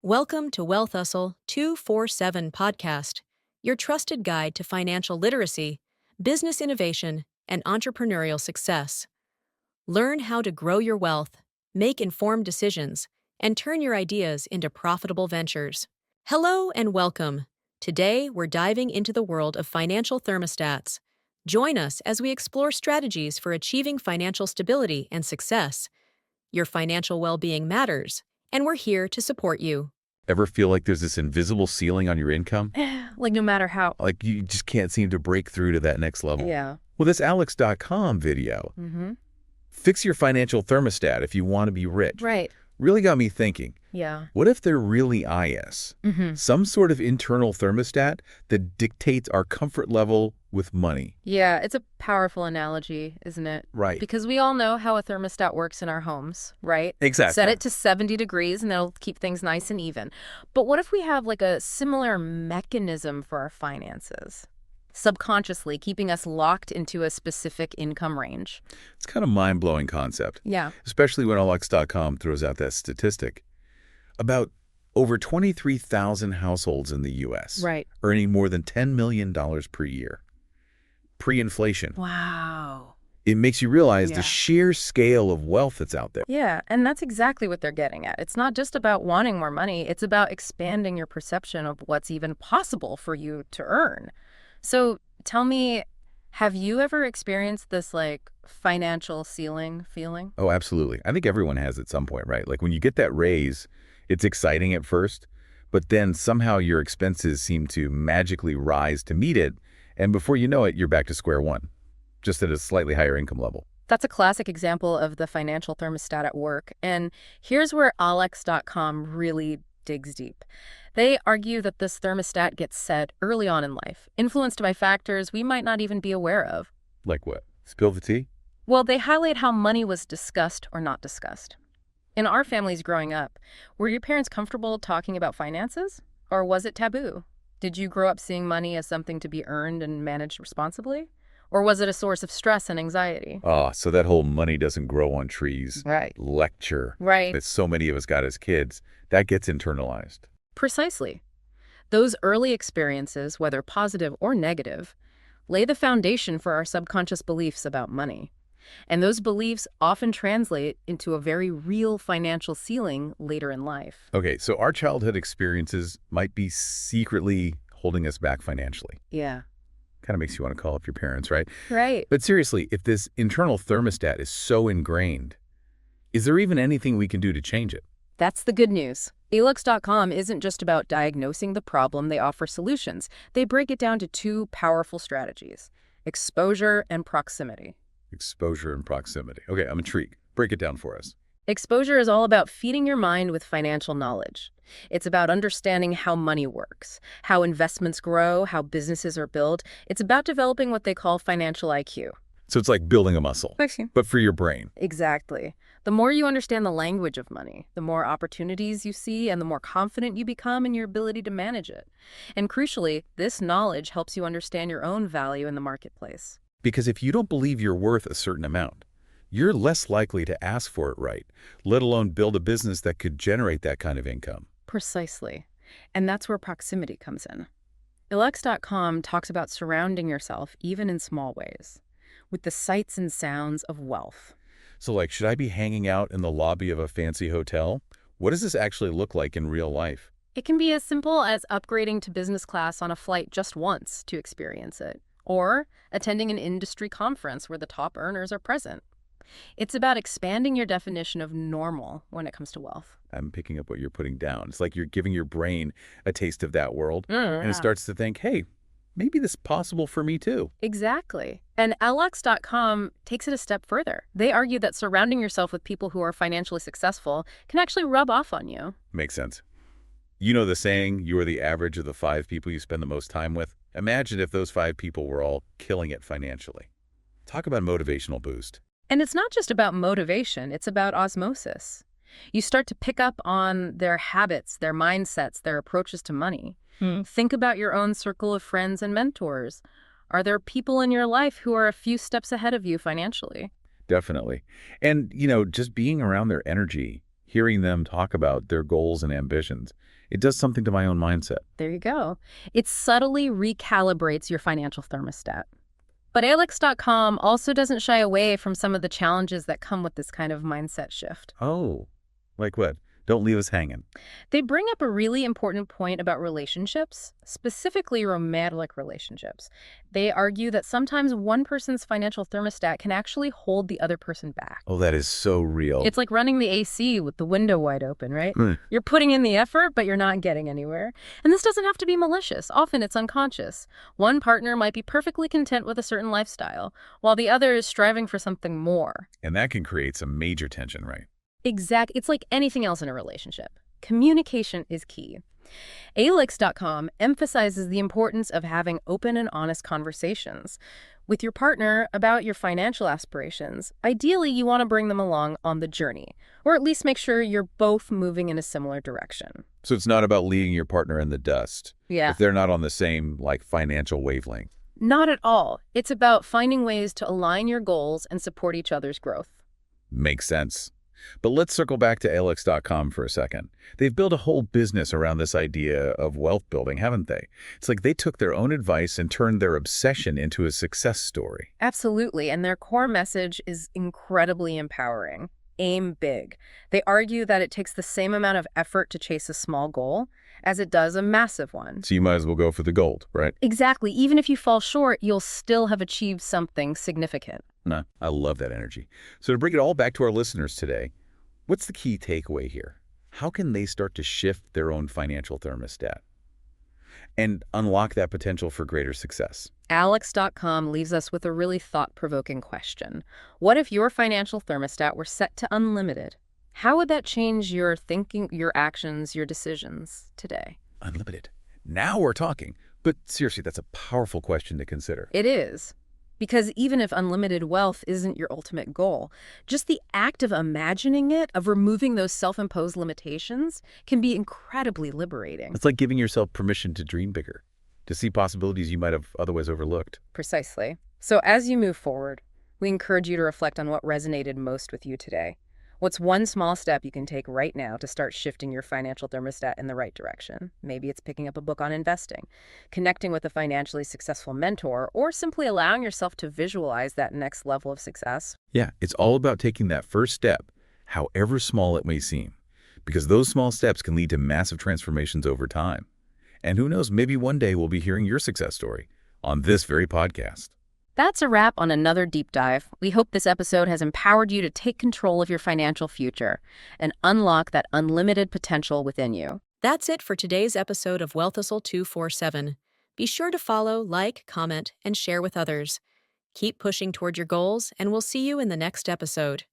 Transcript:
Welcome to Wealth Hustle 247 podcast, your trusted guide to financial literacy, business innovation, and entrepreneurial success. Learn how to grow your wealth, make informed decisions, and turn your ideas into profitable ventures. Hello and welcome. Today, we're diving into the world of financial thermostats. Join us as we explore strategies for achieving financial stability and success. Your financial well-being matters, and we're here to support you. Ever feel like there's this invisible ceiling on your income? Like no matter how. Like you just can't seem to break through to that next level? Yeah. Well, this Alex.com video, Fix Your Financial Thermostat If You Want to Be Rich, Right. really got me thinking. Yeah. What if there really is some sort of internal thermostat that dictates our comfort level with money? Yeah, it's a powerful analogy, isn't it? Right. Because we all know how a thermostat works in our homes, right? Exactly. Set it to 70 degrees and that'll keep things nice and even. But what if we have like a similar mechanism for our finances? Subconsciously keeping us locked into a specific income range. It's kind of mind-blowing concept. Yeah. Especially when Alex.com throws out that statistic. About over 23,000 households in the U.S. Right. earning more than $10 million per year. Pre-inflation. Wow. It makes you realize Yeah. the sheer scale of wealth that's out there. Yeah, and that's exactly what they're getting at. It's not just about wanting more money, it's about expanding your perception of what's even possible for you to earn. So tell me, have you ever experienced this like financial ceiling feeling? Oh, absolutely. I think everyone has at some point, right? Like when you get that raise, it's exciting at first, but then somehow your expenses seem to magically rise to meet it, and before you know it, you're back to square one, just at a slightly higher income level. That's a classic example of the financial thermostat at work. And here's where Alex.com really digs deep. They argue that this thermostat gets set early on in life, influenced by factors we might not even be aware of. Like what? Spill the tea? Well, they highlight how money was discussed or not discussed. In our families growing up, were your parents comfortable talking about finances? Or was it taboo? Did you grow up seeing money as something to be earned and managed responsibly? Or was it a source of stress and anxiety? Ah, so that whole money doesn't grow on trees Right. lecture Right. that so many of us got as kids, that gets internalized. Precisely. Those early experiences, whether positive or negative, lay the foundation for our subconscious beliefs about money. And those beliefs often translate into a very real financial ceiling later in life. Okay, so our childhood experiences might be secretly holding us back financially. Yeah. Kind of makes you want to call up your parents, right? Right. But seriously, if this internal thermostat is so ingrained, is there even anything we can do to change it? That's the good news. Alex.com isn't just about diagnosing the problem, they offer solutions. They break it down to two powerful strategies: exposure and proximity. Exposure and proximity. Okay, I'm intrigued. Break it down for us. Exposure is all about feeding your mind with financial knowledge. It's about understanding how money works, how investments grow, how businesses are built. It's about developing what they call financial IQ. So it's like building a muscle, but for your brain. Exactly. The more you understand the language of money, the more opportunities you see and the more confident you become in your ability to manage it. And crucially, this knowledge helps you understand your own value in the marketplace. Because if you don't believe you're worth a certain amount, you're less likely to ask for it right, let alone build a business that could generate that kind of income. Precisely. And that's where proximity comes in. Alex.com talks about surrounding yourself, even in small ways, with the sights and sounds of wealth. So like, should I be hanging out in the lobby of a fancy hotel? What does this actually look like in real life? It can be as simple as upgrading to business class on a flight just once to experience it, or attending an industry conference where the top earners are present. It's about expanding your definition of normal when it comes to wealth. I'm picking up what you're putting down. It's like you're giving your brain a taste of that world, and it starts to think, hey, maybe this is possible for me too. Exactly. And Alex.com takes it a step further. They argue that surrounding yourself with people who are financially successful can actually rub off on you. Makes sense. You know the saying, you are the average of the 5 people you spend the most time with? Imagine if those 5 people were all killing it financially. Talk about motivational boost. And it's not just about motivation, it's about osmosis. You start to pick up on their habits, their mindsets, their approaches to money. Think about your own circle of friends and mentors. Are there people in your life who are a few steps ahead of you financially? Definitely. And, you know, just being around their energy, hearing them talk about their goals and ambitions, it does something to my own mindset. There you go. It subtly recalibrates your financial thermostat. But Alex.com also doesn't shy away from some of the challenges that come with this kind of mindset shift. Oh, like what? Don't leave us hanging. They bring up a really important point about relationships, specifically romantic relationships. They argue that sometimes one person's financial thermostat can actually hold the other person back. Oh, that is so real. It's like running the AC with the window wide open, right? Hmm. You're putting in the effort, but you're not getting anywhere. And this doesn't have to be malicious. Often it's unconscious. One partner might be perfectly content with a certain lifestyle, while the other is striving for something more. And that can create some major tension, right? It's like anything else in a relationship. Communication is key. Alix.com emphasizes the importance of having open and honest conversations with your partner about your financial aspirations. Ideally, you want to bring them along on the journey, or at least make sure you're both moving in a similar direction. So it's not about leaving your partner in the dust Yeah. if they're not on the same, financial wavelength. Not at all. It's about finding ways to align your goals and support each other's growth. Makes sense. But let's circle back to Alex.com for a second. They've built a whole business around this idea of wealth building, haven't they? It's like they took their own advice and turned their obsession into a success story. Absolutely, and their core message is incredibly empowering. Aim big. They argue that it takes the same amount of effort to chase a small goal as it does a massive one. So you might as well go for the gold, right? Exactly. Even if you fall short, you'll still have achieved something significant. Nah, I love that energy. So to bring it all back to our listeners today, what's the key takeaway here? How can they start to shift their own financial thermostat and unlock that potential for greater success? Alex.com leaves us with a really thought-provoking question. What if your financial thermostat were set to unlimited? How would that change your thinking, your actions, your decisions today? Unlimited. Now we're talking. But seriously, that's a powerful question to consider. It is. Because even if unlimited wealth isn't your ultimate goal, just the act of imagining it, of removing those self-imposed limitations, can be incredibly liberating. It's like giving yourself permission to dream bigger, to see possibilities you might have otherwise overlooked. Precisely. So as you move forward, we encourage you to reflect on what resonated most with you today. What's one small step you can take right now to start shifting your financial thermostat in the right direction? Maybe it's picking up a book on investing, connecting with a financially successful mentor, or simply allowing yourself to visualize that next level of success. Yeah, it's all about taking that first step, however small it may seem, because those small steps can lead to massive transformations over time. And who knows, maybe one day we'll be hearing your success story on this very podcast. That's a wrap on another deep dive. We hope this episode has empowered you to take control of your financial future and unlock that unlimited potential within you. That's it for today's episode of Wealth Hustle 247. Be sure to follow, like, comment, and share with others. Keep pushing toward your goals, and we'll see you in the next episode.